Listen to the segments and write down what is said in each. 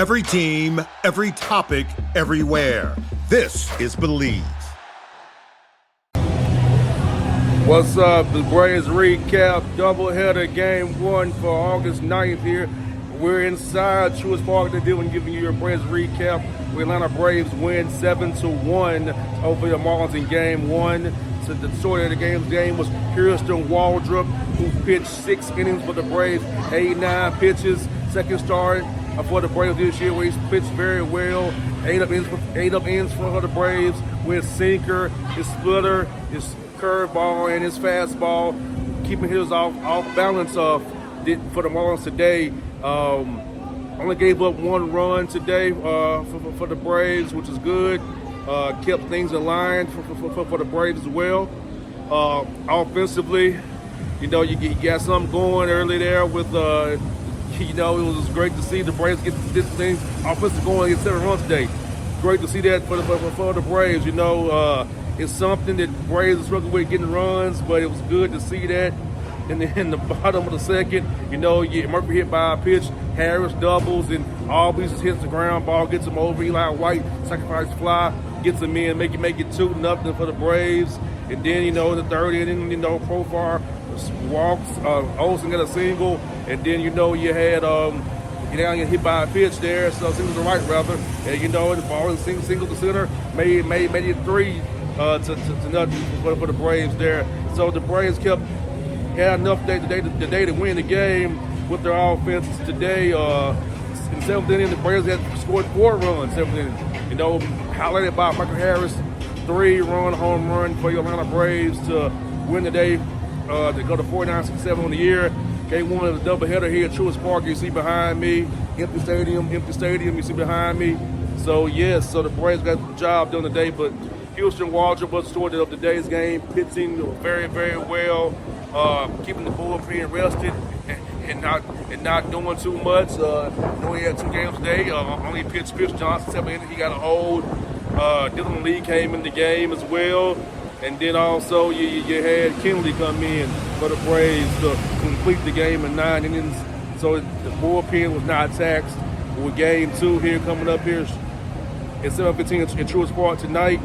Every team, every topic, everywhere. This is Believe. What's up? The Braves recap doubleheader game 1 for August 9th here. We're inside Truist Park today and giving you your Braves recap. The Atlanta Braves win 7-1 over the Marlins in game 1. So the story of the game was Hurston Waldrep, who pitched 6 innings for the Braves, 89 pitches. Second start for the Braves this year, where he's pitched very well. 8 up ends for the Braves with sinker, his splitter, his curveball, and his fastball, keeping hitters off balance for the Marlins today. Only gave up 1 run today for the Braves, which is good. Kept things in line for the Braves as well. Offensively, you got something going early there with, it was great to see the Braves get this thing offensive going, get 7 runs today. Great to see that for the Braves. It's something that the Braves are struggling with getting runs, but it was good to see that. And then in the bottom of the second, Murphy hit by a pitch, Harris doubles, and Albies hits the ground ball, gets him over. Eli White sacrifice fly, gets him in, make it 2-0 for the Braves. And then, in the third inning, Profar walks, Olsen got a single, and then, you had get hit by a pitch there, so single to right rather, and the ball is single to center, made it 3 to nothing for the Braves there. So the Braves had enough today to win the game with their offense today. In 7th inning, the Braves had scored 4 runs. 7th inning, highlighted by Michael Harris, 3-run home run for the Atlanta Braves to win the day, to go to 49-67 on the year. Game 1 of the doubleheader here at Truist Park. You see behind me, empty stadium. You see behind me. So the Braves got the job done today. But Hurston Waldrep was the story of today's game, pitching very, very well, keeping the bullpen rested and not doing too much. He had 2 games today. Only pitched Johnson 7 innings. He got a hold. Dylan Lee came in the game as well. And then also you had Kennedy come in for the Braves to complete the game in 9 innings. So the bullpen was not taxed. With game 2 here coming up here at 7:15 in Truist Park tonight.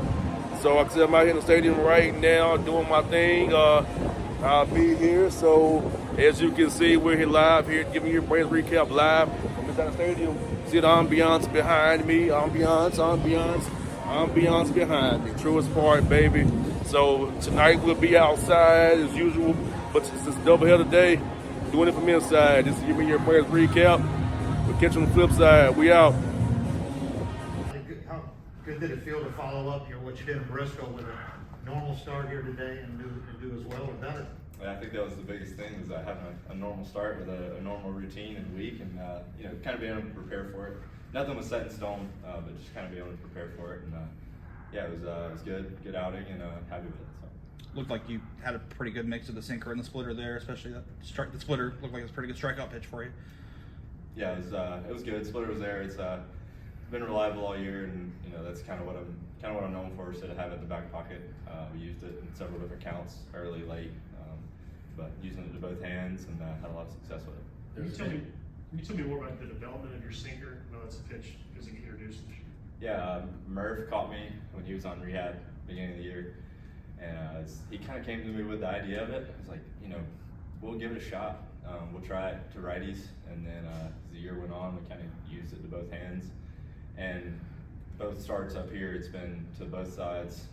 So like I said, I'm out here in the stadium right now doing my thing. I'll be here. So as you can see, we're here live here, giving you a Braves recap live from inside the stadium. See the ambiance behind me. Ambiance behind me. Truist Park, baby. So tonight we'll be outside as usual, but since it's doubleheader day, doing it from inside. This is giving you a Braves recap. We'll catch you on the flip side. We out. How good did it feel to follow up what you did in Bristol with a normal start here today and do as well or better? Yeah, I think that was the biggest thing, is having a normal start with a normal routine and week, and kind of being able to prepare for it. Nothing was set in stone, but just kind of being able to prepare for it. And it was good outing, and happy with it. So. Looked like you had a pretty good mix of the sinker and the splitter there, especially the splitter looked like it was a pretty good strikeout pitch for you. Yeah, it was good. Splitter was there. It's been reliable all year, and that's kind of what I'm known for, is to have it in the back pocket. We used it in several different counts, early, late, but using it to both hands, and had a lot of success with it. Can you tell me more about the development of your sinker? I know that's a pitch because it introduced this year. Yeah, Murph caught me when he was on rehab beginning of the year, and he kind of came to me with the idea of it. It's like, we'll give it a shot. We'll try it to righties, and then as the year went on, we kind of used it to both hands. And both starts up here, it's been to both sides,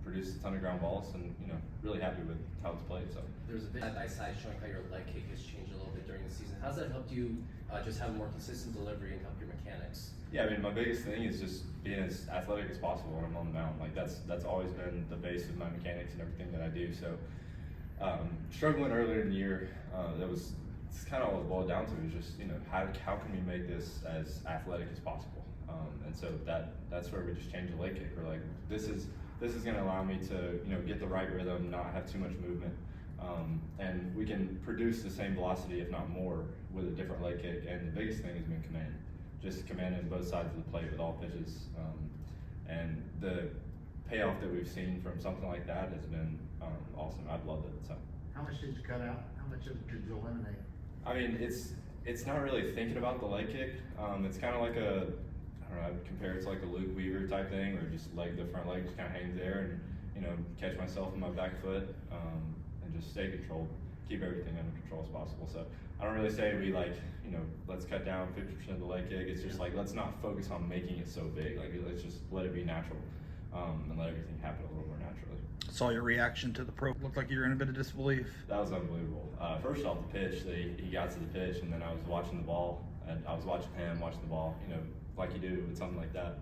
produced a ton of ground balls, and really happy with how it's played. So there's a bit of that side showing how your leg kick has changed a little bit during the season. How's that helped you just have a more consistent delivery and help your mechanics? Yeah, I mean, my biggest thing is just being as athletic as possible when I'm on the mound. Like that's always been the base of my mechanics and everything that I do. So struggling earlier in the year, it's kind of all it boiled down to, is just how can we make this as athletic as possible? And so that's where we just changed the leg kick. We're like, this is going to allow me to get the right rhythm, not have too much movement, and we can produce the same velocity, if not more, with a different leg kick. And the biggest thing has been command, just commanding both sides of the plate with all pitches. And the payoff that we've seen from something like that has been awesome. I've loved it. So. How much did you cut out? How much did you eliminate? I mean, it's it's not really thinking about the leg kick. It's kind of like I don't know, I'd compare it to like a Luke Weaver type thing, where just the front leg just kind of hangs there, and catch myself in my back foot, and just stay controlled, keep everything under control as possible. So I don't really say we let's cut down 50% of the leg kick. It's just let's not focus on making it so big. Let's just let it be natural, and let everything happen a little more naturally. Saw your reaction to the pro. Looked like you were in a bit of disbelief. That was unbelievable. First off the pitch, he got to the pitch, and then I was watching the ball, and I was watching him watching the ball, like you do with something like that.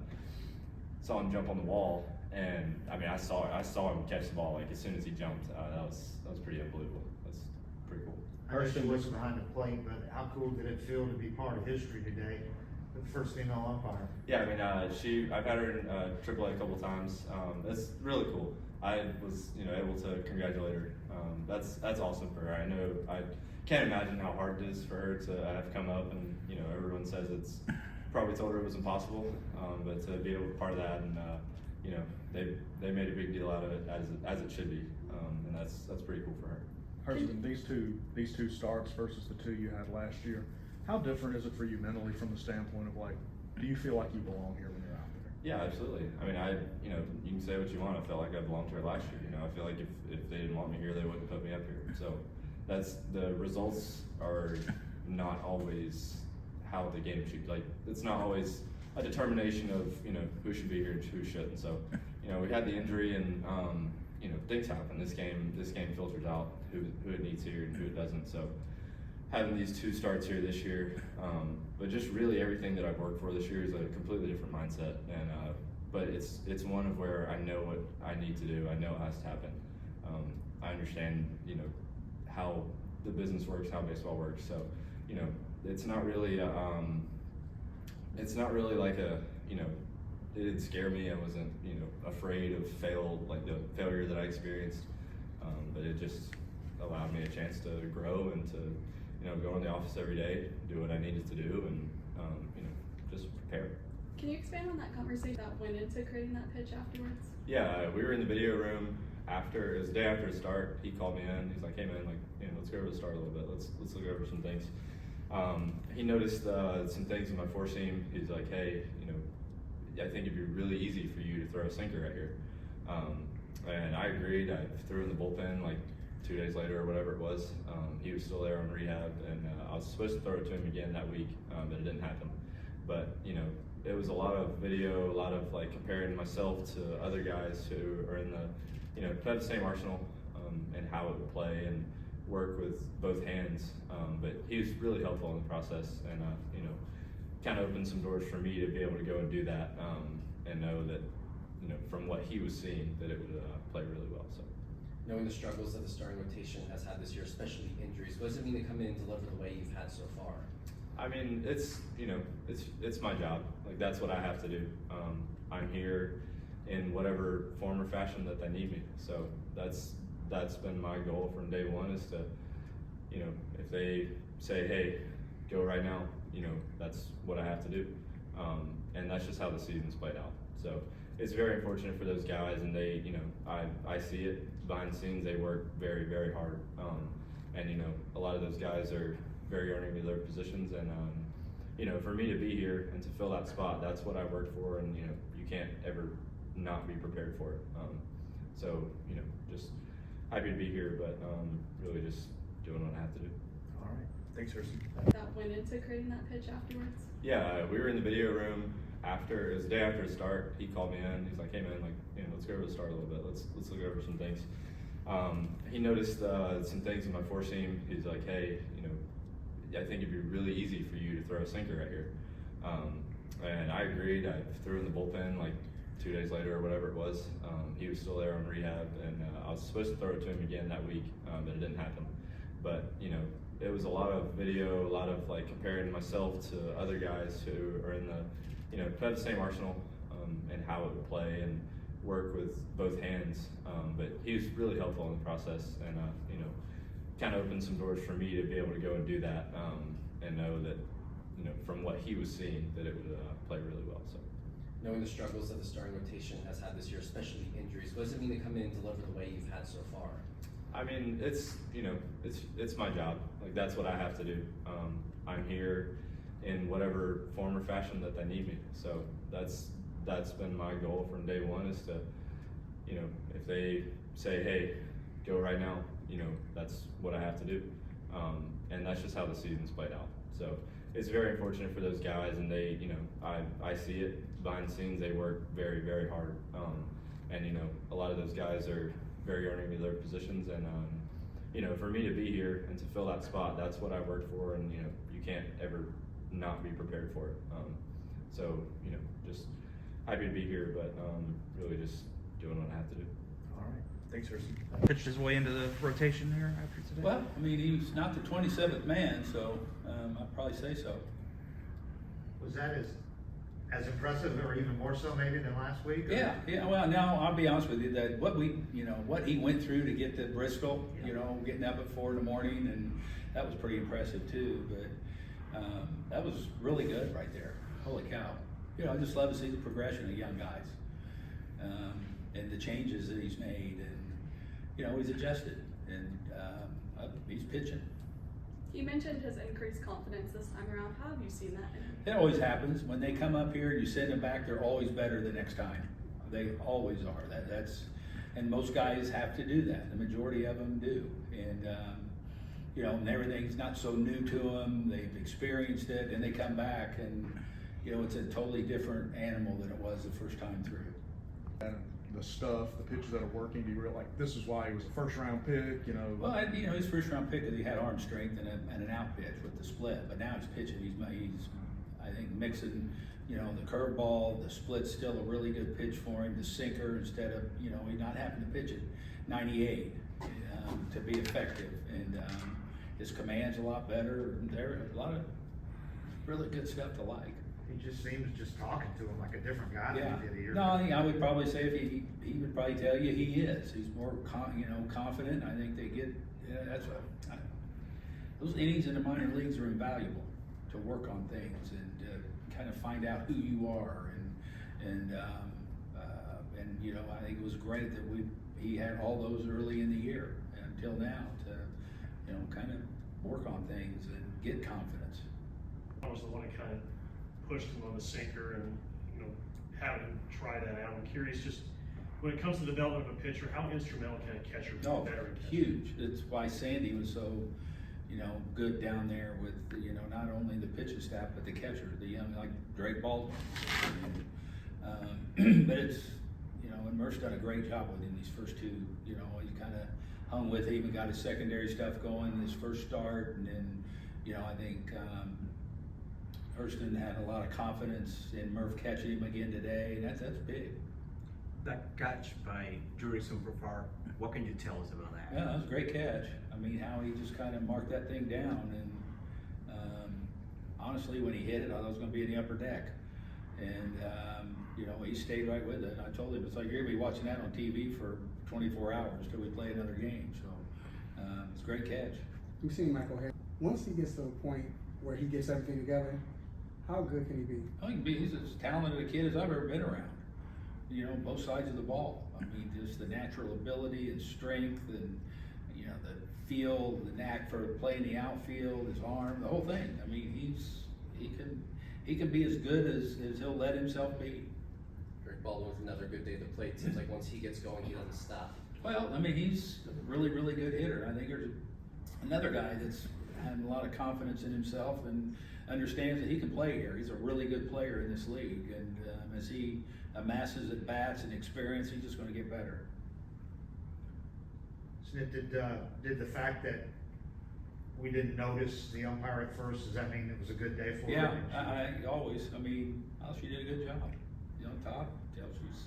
Saw him jump on the wall, and I mean, I saw him catch the ball as soon as he jumped. That was pretty unbelievable. That's pretty cool. I know she wasn't behind the plate, but how cool did it feel to be part of history today with the first female umpire? Yeah, I mean, I've had her in AAA a couple times. That's really cool. I was, able to congratulate her. That's awesome for her. I know, I can't imagine how hard it is for her to have come up, and everyone says it's probably told her it was impossible, but to be able to be part of that, and they made a big deal out of it as it should be, and that's pretty cool for her. Hurston, these two starts versus the two you had last year, how different is it for you mentally from the standpoint of do you feel like you belong here when you're out there? Yeah, absolutely. I mean, you can say what you want. I felt like I belonged to her last year. I feel like if they didn't want me here, they wouldn't put me up here. So the results are not always how the game should. It's not always a determination of who should be here and who shouldn't. So we had the injury, and things happen. This game filters out who it needs here and who it doesn't. So having these two starts here this year, but just really everything that I've worked for this year is a completely different mindset, and but it's one of where I know what I need to do. I know it has to happen. I understand how the business works, how baseball works. So it's not really like a it didn't scare me. I wasn't afraid of the failure that I experienced, but it just allowed me a chance to grow and to go in the office every day, do what I needed to do, and just prepare. Can you expand on that conversation that went into creating that pitch afterwards? Yeah, we were in the video room after. It was the day after the start. He called me in. He's like, "Hey man, let's go over the start a little bit. Let's look over some things." He noticed some things in my four seam. He's like, "Hey, I think it'd be really easy for you to throw a sinker right here." And I agreed. I threw in the bullpen 2 days later or whatever it was. He was still there on rehab, and I was supposed to throw it to him again that week, but it didn't happen. But it was a lot of video, a lot of comparing myself to other guys who are in the who have the same arsenal, and how it would play and work with both hands. But he was really helpful in the process, and kind of opened some doors for me to be able to go and do that, and know that from what he was seeing, that it would play really well. So. Knowing the struggles that the starting rotation has had this year, especially injuries, what does it mean to come in and deliver the way you've had so far? I mean, it's my job. That's what I have to do. I'm here in whatever form or fashion that they need me. So that's been my goal from day one, is to, if they say, "Hey, go right now," that's what I have to do. And that's just how the season's played out. So it's very unfortunate for those guys, and they, I see it behind the scenes. They work very, very hard, and a lot of those guys are very earning their positions, and for me to be here and to fill that spot, that's what I worked for, and you can't ever not be prepared for it. So just happy to be here, but really just doing what I have to do. All right, thanks, Hurston. That went into creating that pitch afterwards? Yeah, we were in the video room after. It was the day after the start. He called me in. He's like, "Hey man, let's go over the start a little bit. Let's look over some things." He noticed some things in my four seam. He's like, "Hey, I think it'd be really easy for you to throw a sinker right here." And I agreed. I threw in the bullpen 2 days later or whatever it was. He was still there on rehab, and I was supposed to throw it to him again that week, but it didn't happen. But it was a lot of video, a lot of comparing myself to other guys who are in the who have the same arsenal, and how it would play and work with both hands. But he was really helpful in the process, and kind of opened some doors for me to be able to go and do that, and know that from what he was seeing, that it would play really well. So. Knowing the struggles that the starting rotation has had this year, especially injuries, what does it mean to come in and deliver the way you've had so far? I mean, it's my job. That's what I have to do. I'm here in whatever form or fashion that they need me. So that's been my goal from day one, is to, you know, if they say, hey, go right now, you know, that's what I have to do. And that's just how the season's played out. So it's very unfortunate for those guys, and they, you know, I see it behind the scenes. They work very, very hard. And, you know, a lot of those guys are very earning me their positions. And, you know, for me to be here and to fill that spot, that's what I worked for. And, you know, you can't ever not be prepared for it. So, you know, just happy to be here, but really just doing what I have to do. All right. Thanks, Hurston. Pitched his way into the rotation here after today? Well, I mean, he's not the 27th man, so I'd probably say so. Was that as impressive, or even more so maybe than last week? Or? Yeah. Well, now I'll be honest with you that what he went through to get to Bristol, you know, getting up at 4 in the morning, and that was pretty impressive too. But that was really good right there. Holy cow! You know, I just love to see the progression of young guys, and the changes that he's made, and you know, he's adjusted, and he's pitching. You mentioned his increased confidence this time around. How have you seen that in him? It always happens when they come up here and you send them back. They're always better the next time. They always are. And most guys have to do that. The majority of them do, and you know, and everything's not so new to them. They've experienced it, and they come back, and you know, it's a totally different animal than it was the first time through. And the stuff, the pitches that are working, do you realize, like, this is why he was a first-round pick, you know? Well, you know, his first-round pick, because he had arm strength and an out pitch with the split. But now he's pitching. He's I think, mixing, you know, the curveball. The split's still a really good pitch for him. The sinker, instead of, you know, he's not having to pitch it 98 to be effective. And his command's a lot better. There a lot of really good stuff to like. He just seems just talking to him like a different guy Yeah. than he did a year No, ago. I think I would probably say if he would probably tell you he is. He's more confident. I think they get those innings in the minor leagues are invaluable to work on things and kind of find out who you are, and you know, I think it was great that he had all those early in the year until now to, you know, kind of work on things and get confidence. I was the one that kind of pushed him on the sinker and, you know, having him try that out. I'm curious, just when it comes to the development of a pitcher, how instrumental can a catcher be? Oh, Better catcher? huge. That's why Sandy was so, you know, good down there with, you know, not only the pitching staff, but the catcher, the young, like Drake Baldwin. But it's, you know, and Murph's done a great job with him these first two. You know, he kind of hung with him and got his secondary stuff going in his first start. And then, you know, I think Hurston had a lot of confidence in Murph catching him again today, and that's big. That catch by Truist Superfar, what can you tell us about that? Yeah, that was a great catch. I mean, how he just kind of marked that thing down, and honestly, when he hit it, I thought it was going to be in the upper deck, and you know, he stayed right with it. And I told him, it's like you're going to be watching that on TV for 24 hours till we play another game. So it's a great catch. We've seen Michael Harris. Once he gets to a point where he gets everything together, how good can he be? I think he's as talented a kid as I've ever been around. You know, both sides of the ball. I mean, just the natural ability and strength, and you know, the feel, the knack for playing the outfield, his arm, the whole thing. I mean, he can be as good as he'll let himself be. Drake Baldwin's another good day at the plate. Seems like once he gets going, he doesn't stop. Well, I mean, he's a really, really good hitter. I think there's another guy that's had a lot of confidence in himself and understands that he can play here. He's a really good player in this league, and as he amasses at bats and experience, he's just going to get better. Snit, did the fact that we didn't notice the umpire at first, does that mean it was a good day for Yeah, him? I always. I mean, she did a good job. You know, Todd tells she's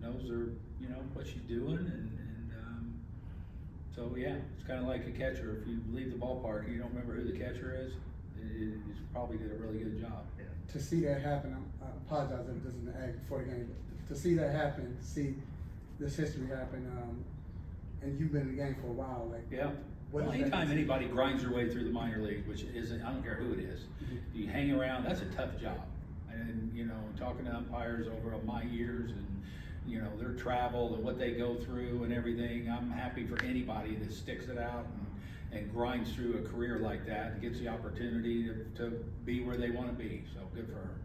knows her, you know, what she's doing, and so yeah, it's kind of like a catcher. If you leave the ballpark and you don't remember who the catcher is, he's probably did a really good job. Yeah. To see that happen, I apologize if it doesn't act before the game, but to see that happen, to see this history happen, and you've been in the game for a while, like, Yeah. what Well, does that anytime mean? anybody grinds their way through the minor league, which isn't, I don't care who it is, you hang around, that's a tough job. And, you know, talking to umpires over my years and, you know, their travel and what they go through and everything, I'm happy for anybody that sticks it out and grinds through a career like that and gets the opportunity to be where they want to be. So good for her.